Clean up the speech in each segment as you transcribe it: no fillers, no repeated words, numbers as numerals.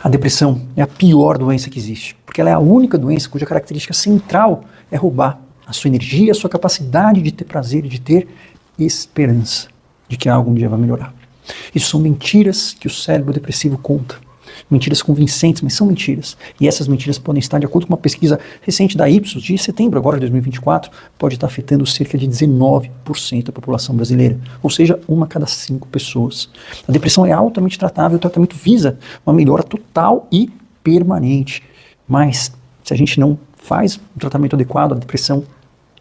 A depressão é a pior doença que existe, porque ela é a única doença cuja característica central é roubar a sua energia, a sua capacidade de ter prazer e de ter esperança de que algo um dia vai melhorar. Isso são mentiras que o cérebro depressivo conta. Mentiras convincentes, mas são mentiras. E essas mentiras podem estar, de acordo com uma pesquisa recente da Ipsos, de setembro agora de 2024, pode estar afetando cerca de 19% da população brasileira. Ou seja, 1 a cada 5 pessoas. A depressão é altamente tratável, o tratamento visa uma melhora total e permanente. Mas, se a gente não faz um tratamento adequado, a depressão,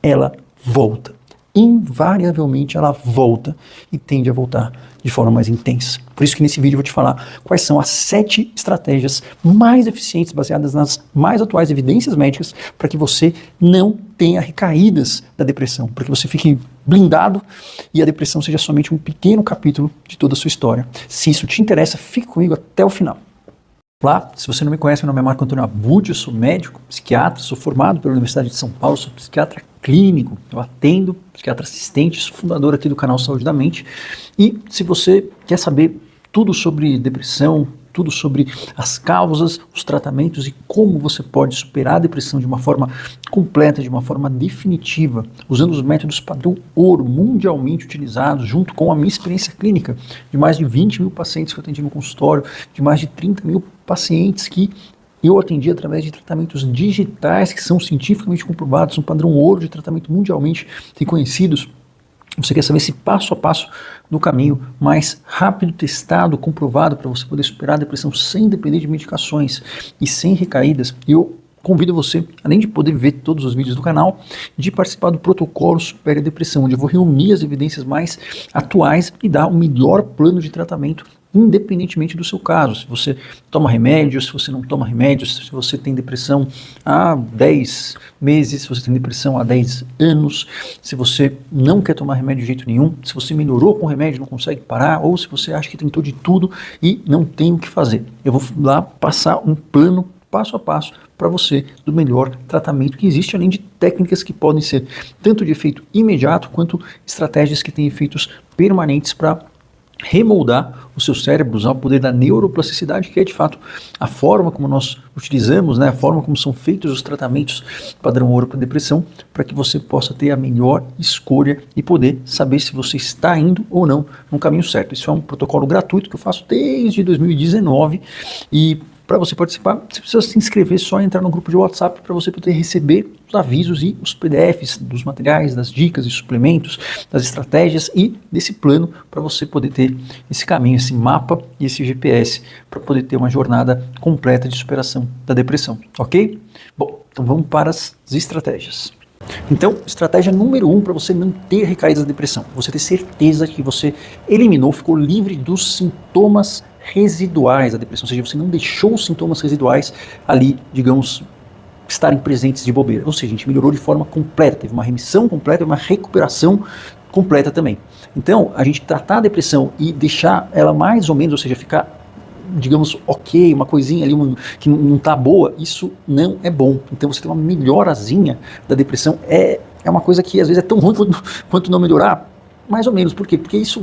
ela volta. Invariavelmente ela volta e tende a voltar de forma mais intensa. Por isso que nesse vídeo eu vou te falar quais são as 7 estratégias mais eficientes baseadas nas mais atuais evidências médicas para que você não tenha recaídas da depressão, para que você fique blindado e a depressão seja somente um pequeno capítulo de toda a sua história. Se isso te interessa, fique comigo até o final. Olá, se você não me conhece, meu nome é Marco Antônio Abud, eu sou médico, psiquiatra, sou formado pela Universidade de São Paulo, sou psiquiatra clínico, eu atendo, psiquiatra assistente, sou fundador aqui do canal Saúde da Mente. E se você quer saber tudo sobre depressão, tudo sobre as causas, os tratamentos e como você pode superar a depressão de uma forma completa, de uma forma definitiva, usando os métodos padrão ouro mundialmente utilizados, junto com a minha experiência clínica de mais de 20 mil pacientes que eu atendi no consultório, de mais de 30 mil pacientes que eu atendi através de tratamentos digitais que são cientificamente comprovados, um padrão ouro de tratamento mundialmente reconhecidos. Você quer saber esse passo a passo do caminho mais rápido, testado, comprovado para você poder superar a depressão sem depender de medicações e sem recaídas? Eu convido você, além de poder ver todos os vídeos do canal, de participar do protocolo Supere a Depressão, onde eu vou reunir as evidências mais atuais e dar o melhor plano de tratamento independentemente do seu caso. Se você toma remédio, se você não toma remédio, se você tem depressão há 10 meses, se você tem depressão há 10 anos, se você não quer tomar remédio de jeito nenhum, se você melhorou com o remédio e não consegue parar, ou se você acha que tentou de tudo e não tem o que fazer. Eu vou lá passar um plano passo a passo para você do melhor tratamento que existe, além de técnicas que podem ser tanto de efeito imediato quanto estratégias que têm efeitos permanentes para remoldar o seu cérebro, usar o poder da neuroplasticidade, que é de fato a forma como nós utilizamos, né, a forma como são feitos os tratamentos padrão ouro para depressão, para que você possa ter a melhor escolha e poder saber se você está indo ou não no caminho certo. Isso é um protocolo gratuito que eu faço desde 2019 e para você participar, você precisa se inscrever, só entrar no grupo de WhatsApp para você poder receber os avisos e os PDFs dos materiais, das dicas e suplementos, das estratégias e desse plano para você poder ter esse caminho, esse mapa e esse GPS para poder ter uma jornada completa de superação da depressão, ok? Bom, então vamos para as estratégias. Então, estratégia número 1 para você não ter recaídas da depressão, você ter certeza que você eliminou, ficou livre dos sintomas residuais da depressão, ou seja, você não deixou os sintomas residuais ali, digamos, estarem presentes de bobeira, ou seja, a gente melhorou de forma completa, teve uma remissão completa, uma recuperação completa também. Então, a gente tratar a depressão e deixar ela mais ou menos, ou seja, ficar, digamos, ok, uma coisinha ali que não está boa, isso não é bom. Então, você ter uma melhorazinha da depressão é uma coisa que às vezes é tão ruim quanto não melhorar. Mais ou menos, por quê? Porque isso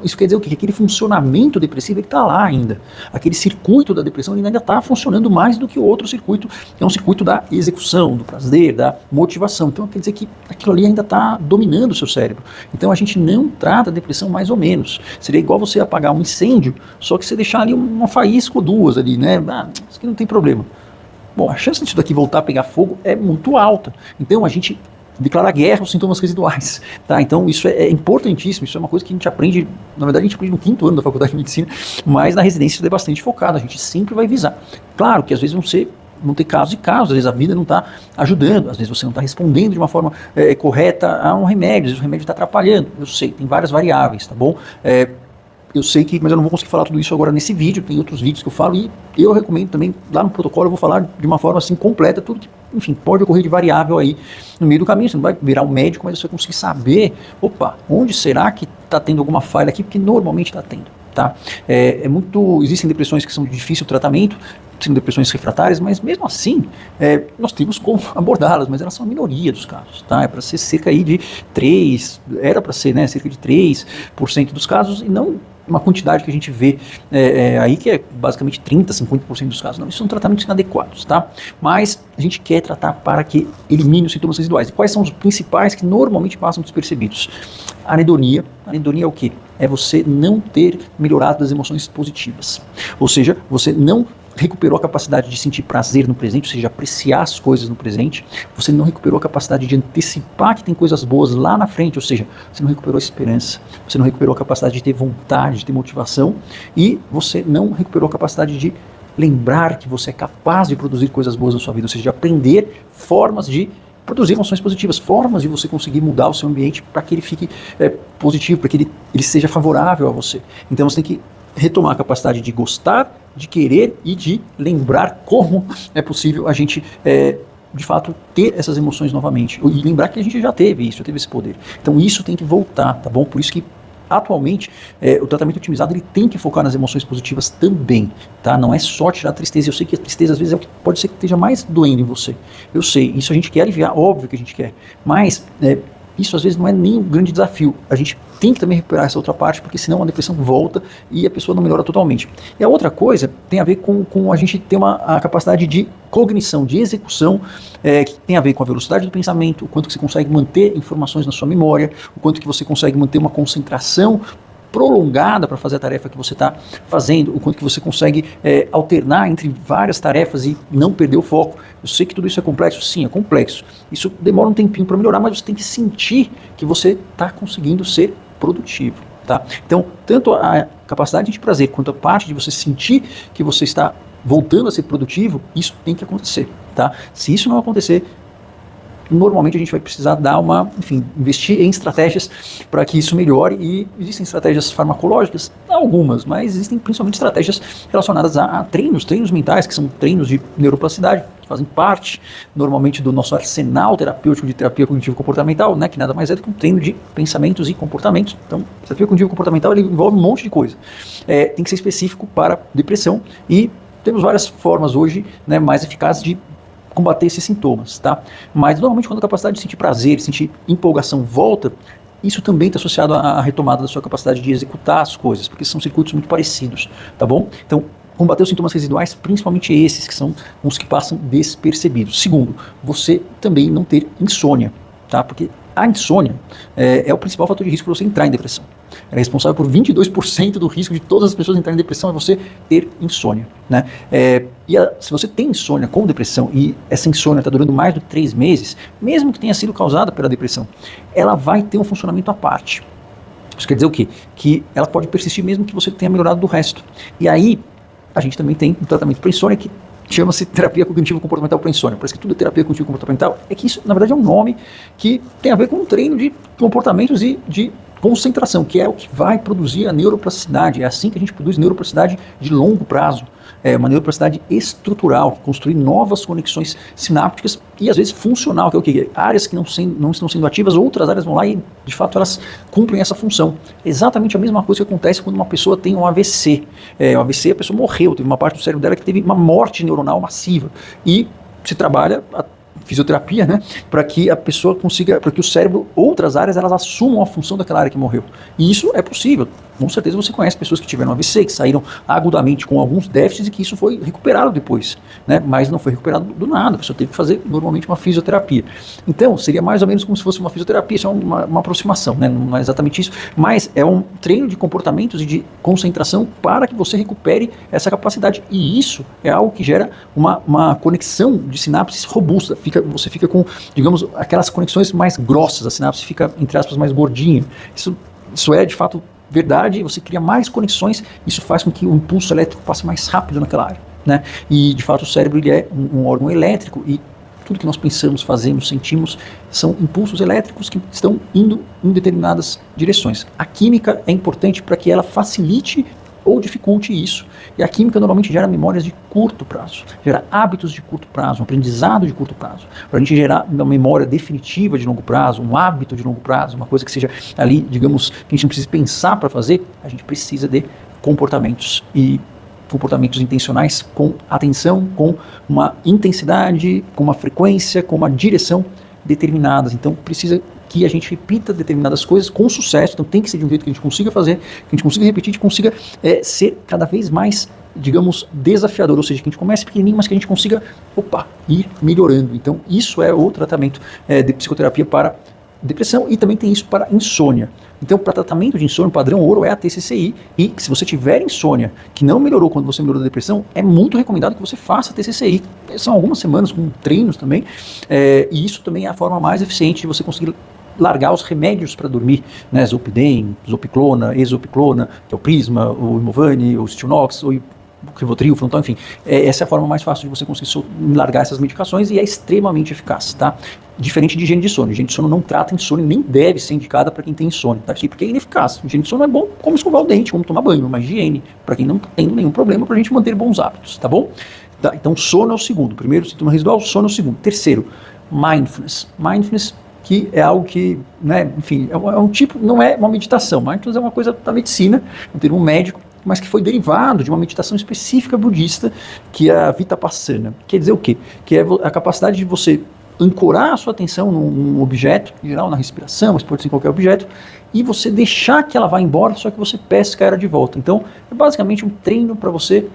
isso quer dizer o quê? Que aquele funcionamento depressivo está lá ainda. Aquele circuito da depressão ainda está funcionando mais do que o outro circuito, que é um circuito da execução, do prazer, da motivação. Então quer dizer que aquilo ali ainda está dominando o seu cérebro. Então a gente não trata a depressão mais ou menos. Seria igual você apagar um incêndio, só que você deixar ali uma faísca ou duas ali, né? Isso aqui não tem problema. Bom, a chance disso daqui voltar a pegar fogo é muito alta. Então a gente declarar guerra aos sintomas residuais, tá? Então isso é importantíssimo, isso é uma coisa que a gente aprende, na verdade a gente aprende no 5º ano da faculdade de medicina, mas na residência isso é bastante focado, a gente sempre vai visar. Claro que às vezes vão ter casos e casos, às vezes a vida não está ajudando, às vezes você não está respondendo de uma forma correta a um remédio, às vezes o remédio está atrapalhando, eu sei, tem várias variáveis, tá bom? Eu sei que, mas eu não vou conseguir falar tudo isso agora nesse vídeo, tem outros vídeos que eu falo e eu recomendo também, lá no protocolo eu vou falar de uma forma assim completa, tudo que, enfim, pode ocorrer de variável aí no meio do caminho, você não vai virar um médico, mas você vai conseguir saber, opa, onde será que está tendo alguma falha aqui, porque normalmente está tendo, tá? Existem depressões que são de difícil tratamento, são depressões refratárias, mas mesmo assim, nós temos como abordá-las, mas elas são a minoria dos casos, tá? É para ser cerca aí de 3%, era para ser, né, cerca de 3% dos casos, e não uma quantidade que a gente vê aí que é basicamente 30, 50% dos casos. Não, isso são tratamentos inadequados, tá? Mas a gente quer tratar para que elimine os sintomas residuais. E quais são os principais que normalmente passam despercebidos? A anedonia. A anedonia é o quê? É você não ter melhorado as emoções positivas. Ou seja, você não recuperou a capacidade de sentir prazer no presente, ou seja, apreciar as coisas no presente. Você não recuperou a capacidade de antecipar que tem coisas boas lá na frente, ou seja, você não recuperou a esperança, você não recuperou a capacidade de ter vontade, de ter motivação, e você não recuperou a capacidade de lembrar que você é capaz de produzir coisas boas na sua vida, ou seja, de aprender formas de produzir emoções positivas, formas de você conseguir mudar o seu ambiente para que ele fique positivo, para que ele seja favorável a você. Então você tem que retomar a capacidade de gostar, de querer e de lembrar como é possível a gente, de fato, ter essas emoções novamente. E lembrar que a gente já teve isso, já teve esse poder. Então isso tem que voltar, tá bom? Por isso que atualmente, o tratamento otimizado ele tem que focar nas emoções positivas também, tá? Não é só tirar a tristeza. Eu sei que a tristeza às vezes é o que pode ser que esteja mais doendo em você. Eu sei, isso a gente quer aliviar, óbvio que a gente quer, mas isso às vezes não é nem um grande desafio. A gente tem que também recuperar essa outra parte, porque senão a depressão volta e a pessoa não melhora totalmente. E a outra coisa tem a ver com a gente ter a capacidade de cognição, de execução, que tem a ver com a velocidade do pensamento, o quanto que você consegue manter informações na sua memória, o quanto que você consegue manter uma concentração prolongada para fazer a tarefa que você está fazendo, o quanto que você consegue alternar entre várias tarefas e não perder o foco. Eu sei que tudo isso é complexo, sim, é complexo. Isso demora um tempinho para melhorar, mas você tem que sentir que você está conseguindo ser produtivo, tá? Então, tanto a capacidade de prazer quanto a parte de você sentir que você está voltando a ser produtivo, isso tem que acontecer, tá? Se isso não acontecer, normalmente a gente vai precisar investir em estratégias para que isso melhore, e existem estratégias farmacológicas, algumas, mas existem principalmente estratégias relacionadas a treinos mentais, que são treinos de neuroplasticidade, que fazem parte normalmente do nosso arsenal terapêutico de terapia cognitivo-comportamental, né, que nada mais é do que um treino de pensamentos e comportamentos. Então, terapia cognitivo-comportamental ele envolve um monte de coisa. Tem que ser específico para depressão, e temos várias formas hoje, né, mais eficazes de combater esses sintomas, tá? Mas normalmente quando a capacidade de sentir prazer, de sentir empolgação volta, isso também está associado à retomada da sua capacidade de executar as coisas, porque são circuitos muito parecidos, tá bom? Então, combater os sintomas residuais, principalmente esses, que são os que passam despercebidos. Segundo, você também não ter insônia, tá? Porque a insônia é o principal fator de risco para você entrar em depressão. Ela é responsável por 22% do risco de todas as pessoas entrarem em depressão, é você ter insônia, né? Se você tem insônia com depressão e essa insônia está durando mais do que 3 meses, mesmo que tenha sido causada pela depressão, ela vai ter um funcionamento à parte. Isso quer dizer o quê? Que ela pode persistir mesmo que você tenha melhorado do resto. E aí, a gente também tem um tratamento para insônia que chama-se terapia cognitivo-comportamental para insônia. Parece que tudo é terapia cognitivo-comportamental. É que isso, na verdade, é um nome que tem a ver com um treino de comportamentos e de concentração, que é o que vai produzir a neuroplasticidade. É assim que a gente produz neuroplasticidade de longo prazo. É uma neuroplasticidade estrutural, construir novas conexões sinápticas e às vezes funcional, que é o quê? Áreas que não estão sendo ativas, outras áreas vão lá e de fato elas cumprem essa função. Exatamente a mesma coisa que acontece quando uma pessoa tem um AVC. O AVC, a pessoa morreu, teve uma parte do cérebro dela que teve uma morte neuronal massiva, e se trabalha a fisioterapia, né, para que a pessoa consiga, para que o cérebro, outras áreas, elas assumam a função daquela área que morreu. E isso é possível. Com certeza você conhece pessoas que tiveram AVC, que saíram agudamente com alguns déficits e que isso foi recuperado depois, né, mas não foi recuperado do nada, a pessoa teve que fazer normalmente uma fisioterapia. Então, seria mais ou menos como se fosse uma fisioterapia, isso é uma aproximação, né, não é exatamente isso, mas é um treino de comportamentos e de concentração para que você recupere essa capacidade, e isso é algo que gera uma conexão de sinapses robusta. Você fica com, digamos, aquelas conexões mais grossas, a sinapse fica, entre aspas, mais gordinha. Isso é, de fato, verdade, você cria mais conexões, isso faz com que o impulso elétrico passe mais rápido naquela área, né? E, de fato, o cérebro ele é um órgão elétrico, e tudo que nós pensamos, fazemos, sentimos, são impulsos elétricos que estão indo em determinadas direções. A química é importante para que ela facilite ou dificulte isso. E a química normalmente gera memórias de curto prazo, gera hábitos de curto prazo, um aprendizado de curto prazo. Para a gente gerar uma memória definitiva de longo prazo, um hábito de longo prazo, uma coisa que seja ali, digamos, que a gente não precisa pensar para fazer, a gente precisa de comportamentos, e comportamentos intencionais com atenção, com uma intensidade, com uma frequência, com uma direção determinadas. Então precisa que a gente repita determinadas coisas com sucesso. Então tem que ser de um jeito que a gente consiga fazer, que a gente consiga repetir, que a gente consiga ser cada vez mais, digamos, desafiador, ou seja, que a gente comece pequenininho, mas que a gente consiga, ir melhorando. Então isso é o tratamento de psicoterapia para depressão, e também tem isso para insônia. Então, para tratamento de insônia, o padrão ouro é a TCCI, e se você tiver insônia que não melhorou quando você melhorou da depressão, é muito recomendado que você faça a TCCI. São algumas semanas com treinos também, e isso também é a forma mais eficiente de você conseguir largar os remédios para dormir, né? Zolpidem, Zopiclona, Exopiclona, que é o Prisma, o Imovane, o Stilnox, o Rivotril, Frontal, enfim. Essa é a forma mais fácil de você conseguir largar essas medicações, e é extremamente eficaz, tá? Diferente de higiene de sono. Higiene de sono não trata insônia, nem deve ser indicada para quem tem insônia, tá? Porque é ineficaz. Higiene de sono é bom como escovar o dente, como tomar banho, mas higiene, para quem não tem nenhum problema, para a gente manter bons hábitos, tá bom? Tá, então, sono é o segundo. Primeiro, sintoma residual, sono é o segundo. Terceiro, mindfulness. Mindfulness, que é algo que, né, enfim, é um tipo, não é uma meditação. Mindfulness é uma coisa da medicina, um termo médico, mas que foi derivado de uma meditação específica budista, que é a Vipassana. Quer dizer o quê? Que é a capacidade de você ancorar a sua atenção num objeto, em geral na respiração, mas pode ser em qualquer objeto, e você deixar que ela vá embora, só que você pesca ela de volta. Então, é basicamente um treino para você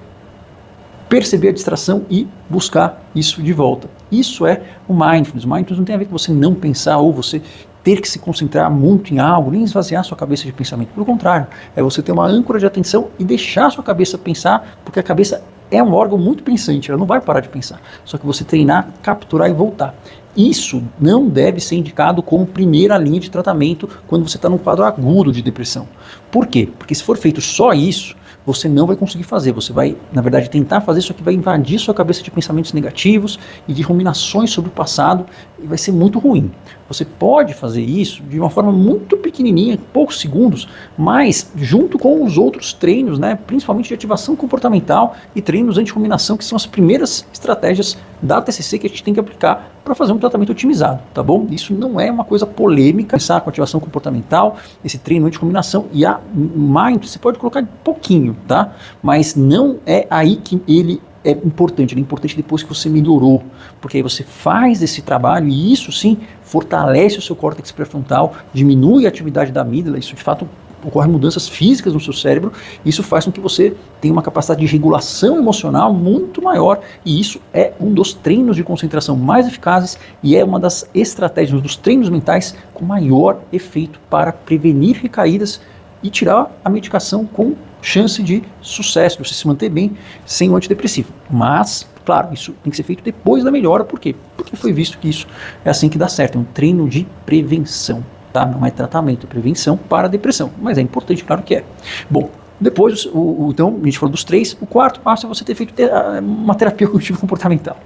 perceber a distração e buscar isso de volta. Isso é o mindfulness. O mindfulness não tem a ver com você não pensar ou você ter que se concentrar muito em algo, nem esvaziar sua cabeça de pensamento. Pelo contrário, é você ter uma âncora de atenção e deixar a sua cabeça pensar, porque a cabeça é um órgão muito pensante, ela não vai parar de pensar. Só que você treinar, capturar e voltar. Isso não deve ser indicado como primeira linha de tratamento quando você está num quadro agudo de depressão. Por quê? Porque se for feito só isso, você não vai conseguir fazer. Você vai, na verdade, tentar fazer, só que vai invadir sua cabeça de pensamentos negativos e de ruminações sobre o passado, e vai ser muito ruim. Você pode fazer isso de uma forma muito pequenininha, poucos segundos, mas junto com os outros treinos, né, principalmente de ativação comportamental e treinos anti-ruminação, que são as primeiras estratégias da TCC que a gente tem que aplicar para fazer um tratamento otimizado, tá bom? Isso não é uma coisa polêmica, começar com ativação comportamental, esse treino anti-ruminação, e a Mind, você pode colocar pouquinho, tá? Mas não é aí que ele é importante. Ele é importante depois que você melhorou, porque aí você faz esse trabalho e isso sim fortalece o seu córtex pré-frontal, diminui a atividade da amígdala, isso de fato ocorrem mudanças físicas no seu cérebro, isso faz com que você tenha uma capacidade de regulação emocional muito maior, e isso é um dos treinos de concentração mais eficazes e é uma das estratégias, dos treinos mentais com maior efeito para prevenir recaídas e tirar a medicação com chance de sucesso, de você se manter bem sem o antidepressivo. Mas, claro, isso tem que ser feito depois da melhora. Por quê? Porque foi visto que isso é assim que dá certo, é um treino de prevenção. Tá? Não é tratamento, é prevenção para a depressão, mas é importante, claro que é. Bom, depois, então, a gente falou dos três. O quarto passo é você ter feito uma terapia cognitivo-comportamental.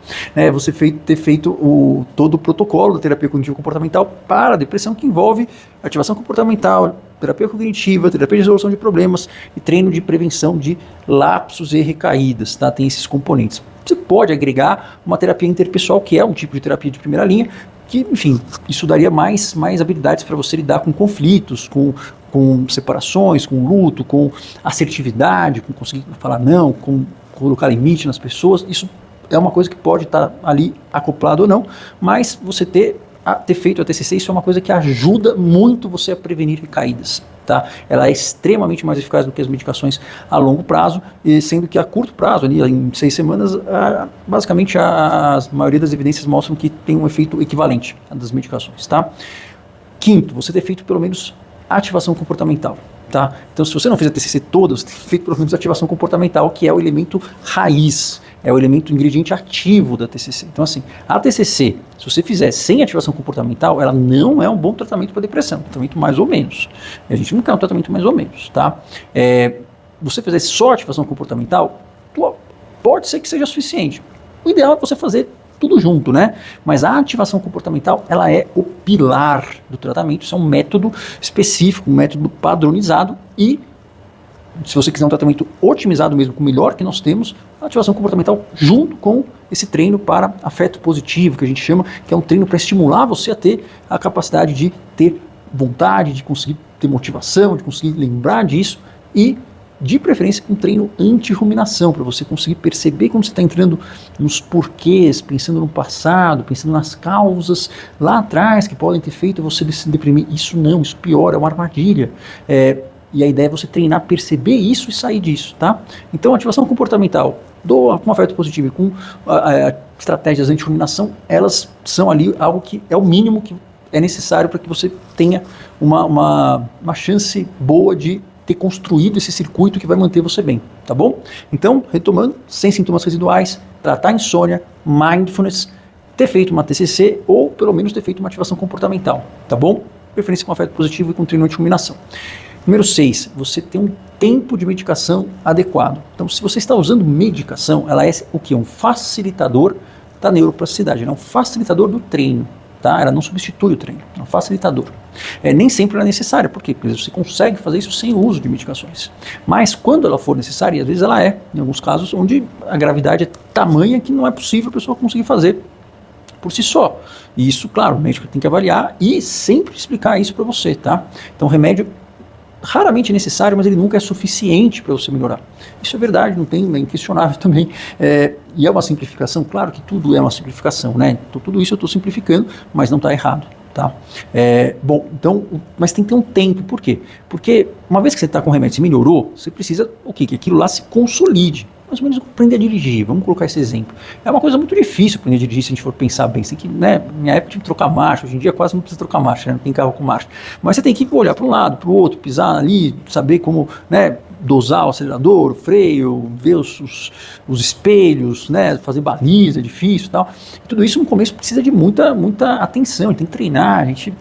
Você ter feito todo o protocolo da terapia cognitivo-comportamental para a depressão, que envolve ativação comportamental, terapia cognitiva, terapia de resolução de problemas e treino de prevenção de lapsos e recaídas. Tá? Tem esses componentes. Você pode agregar uma terapia interpessoal, que é um tipo de terapia de primeira linha, que, enfim, isso daria mais habilidades para você lidar com conflitos, com separações, com luto, com assertividade, com conseguir falar não, com colocar limite nas pessoas. Isso é uma coisa que pode estar ali acoplado ou não, mas você ter feito a TCC, isso é uma coisa que ajuda muito você a prevenir recaídas. Tá? Ela é extremamente mais eficaz do que as medicações a longo prazo, e sendo que a curto prazo, ali, em 6 semanas, basicamente a maioria das evidências mostram que tem um efeito equivalente das medicações. Tá? Quinto, você ter feito pelo menos ativação comportamental. Tá? Então, se você não fez a TCC toda, você tem feito pelo menos ativação comportamental, que é o elemento raiz, é o elemento ingrediente ativo da TCC. Então, assim, a TCC, se você fizer sem ativação comportamental, ela não é um bom tratamento para depressão, tratamento mais ou menos. A gente não quer um tratamento mais ou menos, tá? Você fazer só ativação comportamental, pode ser que seja suficiente. O ideal é você fazer tudo junto, né? Mas a ativação comportamental, ela é o pilar do tratamento. Isso é um método específico, um método padronizado, e se você quiser um tratamento otimizado mesmo, com o melhor que nós temos, a ativação comportamental junto com esse treino para afeto positivo, que a gente chama, que é um treino para estimular você a ter a capacidade de ter vontade, de conseguir ter motivação, de conseguir lembrar disso e de preferência com treino anti-ruminação, para você conseguir perceber quando você está entrando nos porquês, pensando no passado, pensando nas causas lá atrás que podem ter feito você se deprimir. Isso não, isso piora, é uma armadilha. E a ideia é você treinar, perceber isso e sair disso, tá? Então, ativação comportamental, com afeto positivo e com estratégias anti-ruminação, elas são ali algo que é o mínimo que é necessário para que você tenha uma chance boa de ter construído esse circuito que vai manter você bem, tá bom? Então, retomando, sem sintomas residuais, tratar a insônia, mindfulness, ter feito uma TCC ou pelo menos ter feito uma ativação comportamental, tá bom? Preferência com afeto positivo e com treino anti-ruminação. Número 6, você tem um tempo de medicação adequado. Então, se você está usando medicação, ela é o quê? Um facilitador da neuroplasticidade, ela é um facilitador do treino, tá? Ela não substitui o treino, é um facilitador. Nem sempre ela é necessária, por quê? Porque você consegue fazer isso sem o uso de medicações. Mas quando ela for necessária, e às vezes ela é, em alguns casos onde a gravidade é tamanha que não é possível a pessoa conseguir fazer por si só. E isso, claro, o médico tem que avaliar e sempre explicar isso para você, tá? Então, o remédio raramente é necessário, mas ele nunca é suficiente para você melhorar. Isso é verdade, não tem, é inquestionável também. E é uma simplificação, claro que tudo é uma simplificação, né? Então, tudo isso eu estou simplificando, mas não está errado, tá? Bom, então, mas tem que ter um tempo, por quê? Porque uma vez que você está com o remédio, você melhorou, você precisa o quê? Que aquilo lá se consolide. Mais ou menos aprender a dirigir, vamos colocar esse exemplo. É uma coisa muito difícil aprender a dirigir se a gente for pensar bem. Você tem que, né, minha época tinha que trocar marcha, hoje em dia quase não precisa trocar marcha, né, não tem carro com marcha. Mas você tem que olhar para um lado, para o outro, pisar ali, saber como, né, dosar o acelerador, o freio, ver os espelhos, né, fazer baliza, é difícil e tal. E tudo isso no começo precisa de muita atenção, a gente tem que treinar, a gente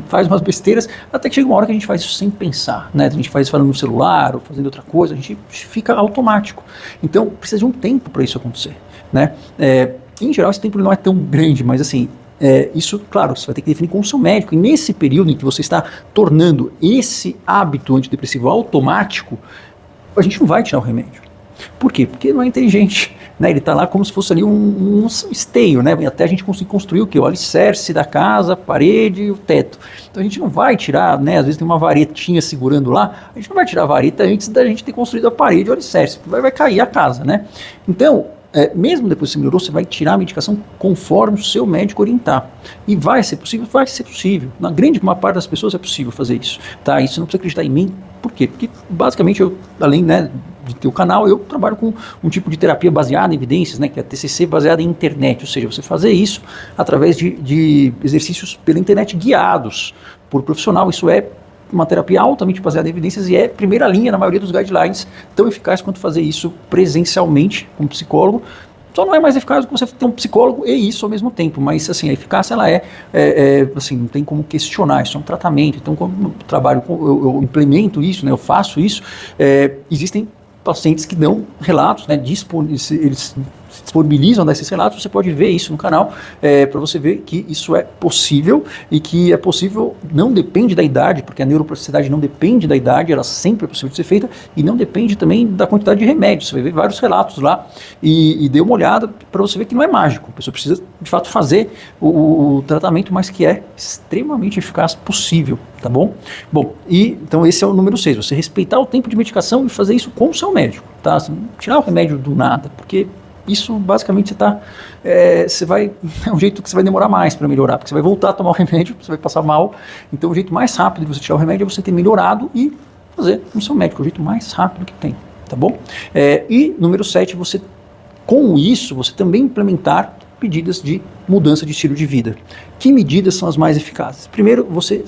faz umas besteiras, até que chega uma hora que a gente faz isso sem pensar, né? A gente faz isso falando no celular ou fazendo outra coisa, a gente fica automático. Então, precisa de um tempo para isso acontecer, né? Em geral, esse tempo não é tão grande, mas assim, isso, claro, você vai ter que definir com o seu médico. E nesse período em que você está tornando esse hábito antidepressivo automático, a gente não vai tirar o remédio. Por quê? Porque não é inteligente, né? Ele está lá como se fosse ali um esteio, né? Até a gente conseguir construir o quê? O alicerce da casa, a parede e o teto. Então a gente não vai tirar, né? Às vezes tem uma varetinha segurando lá, a gente não vai tirar a vareta antes da gente ter construído a parede e o alicerce, vai cair a casa, né? Então, mesmo depois que você melhorou, você vai tirar a medicação conforme o seu médico orientar. E vai ser possível? Vai ser possível. Na grande maior parte das pessoas é possível fazer isso, tá? Isso não precisa acreditar em mim. Por quê? Porque basicamente eu, além, né, de ter o canal, eu trabalho com um tipo de terapia baseada em evidências, né, que é a TCC baseada em internet, ou seja, você fazer isso através de exercícios pela internet guiados por profissional. Isso é uma terapia altamente baseada em evidências e é primeira linha na maioria dos guidelines, tão eficaz quanto fazer isso presencialmente com um psicólogo. Só não é mais eficaz do que você ter um psicólogo e isso ao mesmo tempo, mas assim, a eficácia ela assim, não tem como questionar, isso é um tratamento. Então, quando eu trabalho, eu implemento isso, né, eu faço isso, existem pacientes que dão relatos, né, eles se disponibilizam desses relatos, você pode ver isso no canal, para você ver que isso é possível e que é possível, não depende da idade, porque a neuroplasticidade não depende da idade, ela sempre é possível de ser feita e não depende também da quantidade de remédios. Você vai ver vários relatos lá e dê uma olhada para você ver que não é mágico, a pessoa precisa de fato fazer o tratamento, mas que é extremamente eficaz possível, tá bom? Bom, então esse é o número 6, você respeitar o tempo de medicação e fazer isso com o seu médico, tá? Tirar o remédio do nada, porque isso basicamente você vai, é um jeito que você vai demorar mais para melhorar, porque você vai voltar a tomar o remédio, você vai passar mal. Então o jeito mais rápido de você tirar o remédio é você ter melhorado e fazer no seu médico, é o jeito mais rápido que tem, tá bom? E número 7, com isso, você também implementar medidas de mudança de estilo de vida. Que medidas são as mais eficazes? Primeiro, você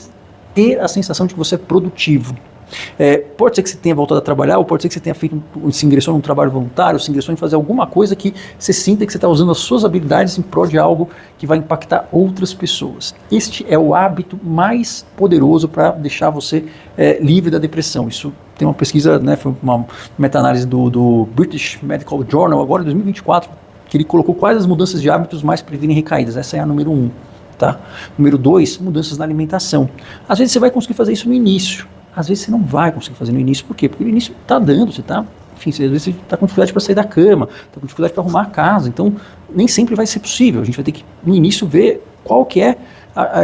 ter a sensação de que você é produtivo. Pode ser que você tenha voltado a trabalhar, ou pode ser que você tenha se ingressou num trabalho voluntário, se ingressou em fazer alguma coisa que você sinta que você está usando as suas habilidades em prol de algo que vai impactar outras pessoas. Este é o hábito mais poderoso para deixar você livre da depressão. Isso tem uma pesquisa, né, foi uma meta-análise do British Medical Journal, agora em 2024, que ele colocou quais as mudanças de hábitos mais previrem recaídas. Essa é a número 1. Tá? Número 2, mudanças na alimentação. Às vezes você vai conseguir fazer isso no início. Às vezes você não vai conseguir fazer no início, por quê? Porque no início está dando, você está enfim, às vezes você está com dificuldade para sair da cama, está com dificuldade para arrumar a casa, então nem sempre vai ser possível. A gente vai ter que, no início, ver qual que é,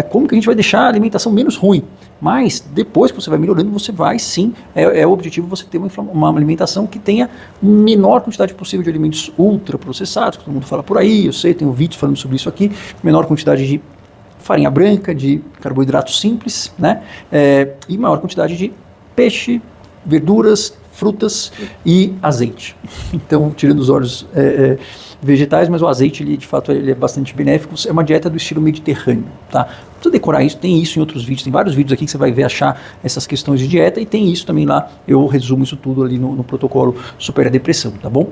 como que a gente vai deixar a alimentação menos ruim. Mas depois que você vai melhorando, você vai sim, é o objetivo você ter uma alimentação que tenha menor quantidade possível de alimentos ultraprocessados, que todo mundo fala por aí, eu sei, tenho vídeos falando sobre isso aqui, menor quantidade de farinha branca, de carboidratos simples, né? E maior quantidade de peixe, verduras, frutas e azeite. Então, tirando os óleos vegetais, mas o azeite, ele, de fato, ele é bastante benéfico. É uma dieta do estilo mediterrâneo, tá? Precisa decorar isso, tem isso em outros vídeos, tem vários vídeos aqui que você vai ver, achar essas questões de dieta, e tem isso também lá, eu resumo isso tudo ali no protocolo Supera a Depressão, tá bom?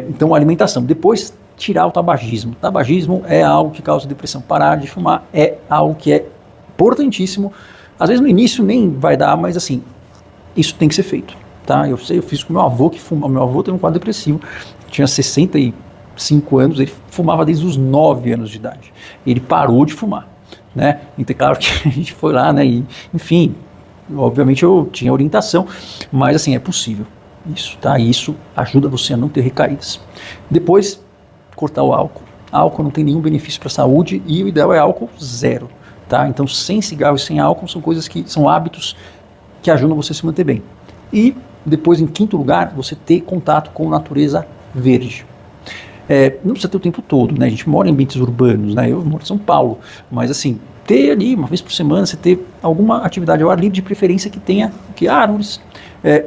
Então, alimentação. Depois, tirar o tabagismo. O tabagismo é algo que causa depressão. Parar de fumar é algo que é importantíssimo. Às vezes no início nem vai dar, mas assim, isso tem que ser feito, tá? Eu sei, eu fiz com meu avô que fuma. Meu avô tem um quadro depressivo, tinha 65 anos, ele fumava desde os 9 anos de idade. Ele parou de fumar, né? Então, claro que a gente foi lá, né? E, enfim, obviamente eu tinha orientação, mas assim, é possível. Isso, tá? Isso ajuda você a não ter recaídas. Depois, cortar o álcool. Álcool não tem nenhum benefício para a saúde e o ideal é álcool zero, tá? Então, sem cigarro e sem álcool são coisas que são hábitos que ajudam você a se manter bem. E depois, em quinto lugar, você ter contato com natureza verde. Não precisa ter o tempo todo, né? A gente mora em ambientes urbanos, né? Eu moro em São Paulo, mas assim, ter ali uma vez por semana, você ter alguma atividade ao ar livre, de preferência que tenha árvores.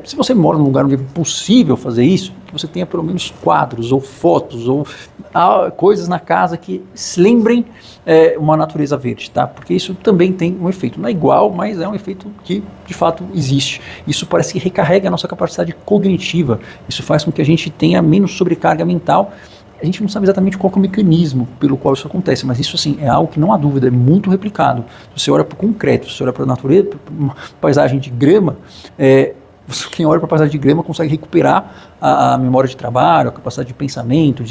Se você mora num lugar onde é possível fazer isso, que você tenha pelo menos quadros ou fotos ou coisas na casa que se lembrem uma natureza verde, tá? Porque isso também tem um efeito, não é igual, mas é um efeito que de fato existe. Isso parece que recarrega a nossa capacidade cognitiva, isso faz com que a gente tenha menos sobrecarga mental. A gente não sabe exatamente qual é o mecanismo pelo qual isso acontece, mas isso assim é algo que não há dúvida, é muito replicado. Se você olha para o concreto, se você olha para a natureza, para uma paisagem de grama, quem olha para a paisagem de grama consegue recuperar a memória de trabalho, a capacidade de pensamento,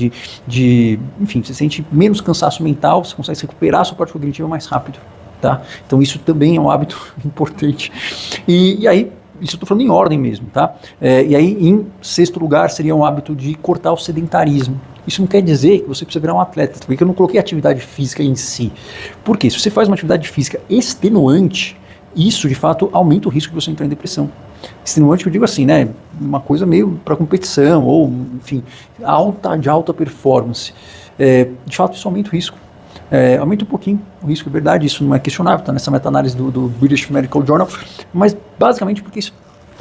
enfim, você sente menos cansaço mental, você consegue recuperar a sua parte cognitiva mais rápido, tá? Então isso também é um hábito importante. E aí, isso eu estou falando em ordem mesmo, tá? E aí, em sexto lugar, seria um hábito de cortar o sedentarismo. Isso não quer dizer que você precisa virar um atleta, porque eu não coloquei atividade física em si. Por quê? Se você faz uma atividade física extenuante, isso de fato aumenta o risco de você entrar em depressão. Extenuante, eu digo assim, né? Uma coisa meio para competição, ou enfim, de alta performance. De fato, isso aumenta o risco. Aumenta um pouquinho o risco, é verdade, isso não é questionável, está nessa meta-análise do British Medical Journal, mas basicamente porque isso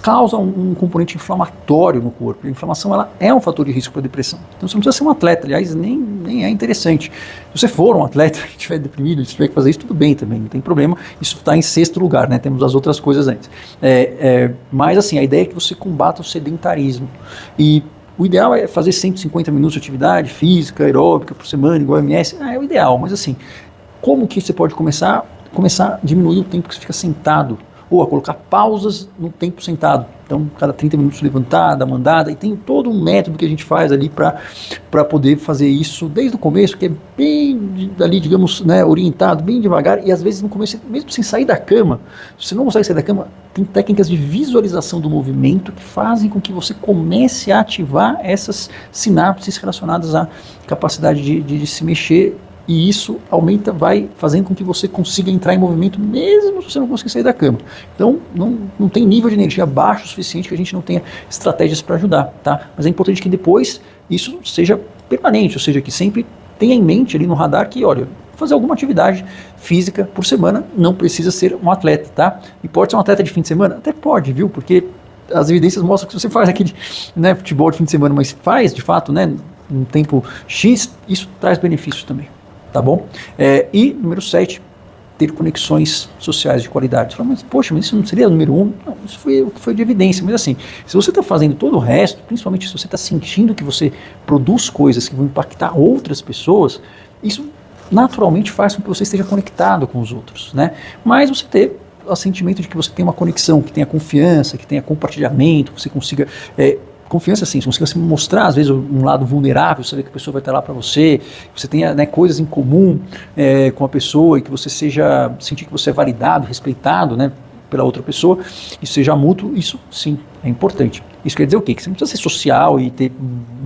causa um componente inflamatório no corpo. A inflamação, ela é um fator de risco para depressão. Então você não precisa ser um atleta, aliás, nem é interessante. Se você for um atleta e estiver deprimido, se tiver que fazer isso, tudo bem também, não tem problema. Isso está em sexto lugar, né? Temos as outras coisas antes. Mas assim, a ideia é que você combata o sedentarismo. E o ideal é fazer 150 minutos de atividade física, aeróbica por semana, igual a OMS. É o ideal, mas assim, como que você pode começar a diminuir o tempo que você fica sentado, ou a colocar pausas no tempo sentado. Então, cada 30 minutos levantar, dar mandada, e tem todo um método que a gente faz ali para poder fazer isso desde o começo, que é bem ali, digamos, né, orientado, bem devagar, e às vezes no começo, mesmo sem sair da cama, se você não consegue sair da cama, tem técnicas de visualização do movimento que fazem com que você comece a ativar essas sinapses relacionadas à capacidade de se mexer. E isso vai fazendo com que você consiga entrar em movimento mesmo se você não conseguir sair da cama. Então, não tem nível de energia baixo o suficiente que a gente não tenha estratégias para ajudar, tá? Mas é importante que depois isso seja permanente, ou seja, que sempre tenha em mente ali no radar que, olha, fazer alguma atividade física por semana, não precisa ser um atleta, tá? E pode ser um atleta de fim de semana? Até pode, viu? Porque as evidências mostram que se você faz aquele, né, futebol de fim de semana, mas faz, de fato, né, um tempo X, isso traz benefícios também. Tá bom? E número 7, ter conexões sociais de qualidade. Você fala, mas poxa, mas isso não seria o número 1? Não, isso foi o que foi de evidência. Mas assim, se você está fazendo todo o resto, principalmente se você está sentindo que você produz coisas que vão impactar outras pessoas, isso naturalmente faz com que você esteja conectado com os outros, né? Mas você ter o sentimento de que você tem uma conexão, que tenha confiança, que tenha compartilhamento, que você consiga... confiança, assim, se você se mostrar, às vezes, um lado vulnerável, saber que a pessoa vai estar lá para você, que você tenha, né, coisas em comum com a pessoa e que você sentir que você é validado, respeitado, né? pela outra pessoa, isso seja mútuo, isso sim é importante. Isso quer dizer o quê? Que você não precisa ser social e ter,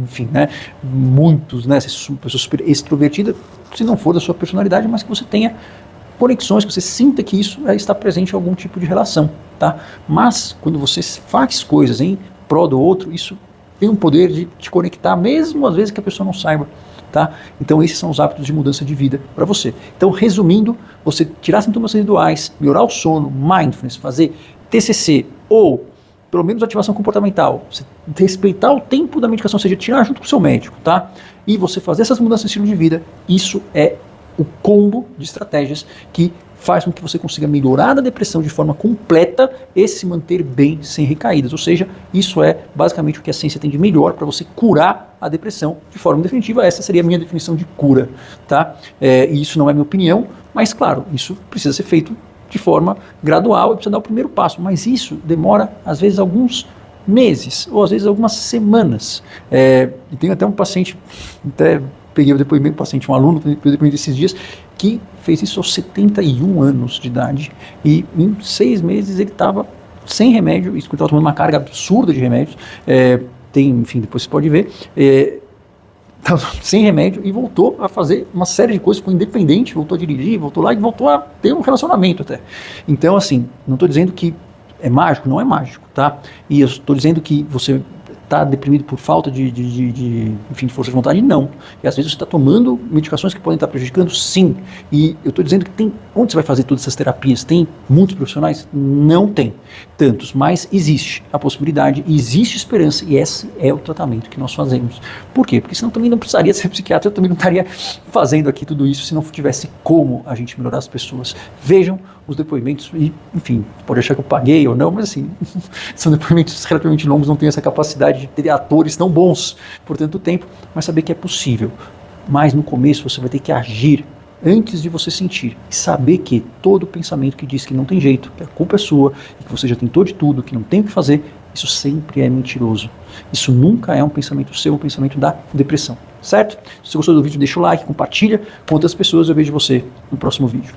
enfim, né, muitos, né, ser uma pessoa super extrovertida, se não for da sua personalidade, mas que você tenha conexões, que você sinta que isso está presente em algum tipo de relação, tá? Mas, quando você faz coisas em prol do outro, isso tem um poder de te conectar, mesmo às vezes que a pessoa não saiba, tá? Então esses são os hábitos de mudança de vida para você. Então, resumindo, você tirar sintomas residuais, melhorar o sono, mindfulness, fazer TCC ou pelo menos ativação comportamental, você respeitar o tempo da medicação, ou seja, tirar junto com o seu médico, tá? E você fazer essas mudanças de estilo de vida, isso é o combo de estratégias que faz com que você consiga melhorar a depressão de forma completa e se manter bem sem recaídas. Ou seja, isso é basicamente o que a ciência tem de melhor para você curar a depressão de forma definitiva. Essa seria a minha definição de cura, tá? E isso não é minha opinião, mas claro, isso precisa ser feito de forma gradual e precisa dar o primeiro passo. Mas isso demora, às vezes, alguns meses ou às vezes algumas semanas. E tenho até um paciente, até peguei o depoimento do paciente, um aluno, peguei o depoimento desses dias, que fez isso aos 71 anos de idade e em 6 meses ele estava sem remédio, isso porque estava tomando uma carga absurda de remédios, enfim, depois você pode ver, estava sem remédio e voltou a fazer uma série de coisas, ficou independente, voltou a dirigir, voltou lá e voltou a ter um relacionamento até. Então, assim, não estou dizendo que é mágico, não é mágico, tá? E eu estou dizendo que você está deprimido por falta enfim, de força de vontade? Não. E às vezes você está tomando medicações que podem estar prejudicando? Sim. E eu estou dizendo que onde você vai fazer todas essas terapias? Tem muitos profissionais? Não tem tantos, mas existe a possibilidade, existe esperança e esse é o tratamento que nós fazemos. Por quê? Porque senão também não precisaria ser psiquiatra, eu também não estaria fazendo aqui tudo isso se não tivesse como a gente melhorar as pessoas. Vejam os depoimentos e, enfim, pode achar que eu paguei ou não, mas assim, são depoimentos relativamente longos, não tenho essa capacidade de ter atores tão bons por tanto tempo, mas saber que é possível. Mas no começo você vai ter que agir antes de você sentir e saber que todo pensamento que diz que não tem jeito, que a culpa é sua, e que você já tentou de tudo, que não tem o que fazer, isso sempre é mentiroso. Isso nunca é um pensamento seu, é um pensamento da depressão, certo? Se você gostou do vídeo, deixa o like, compartilha com outras pessoas, eu vejo você no próximo vídeo.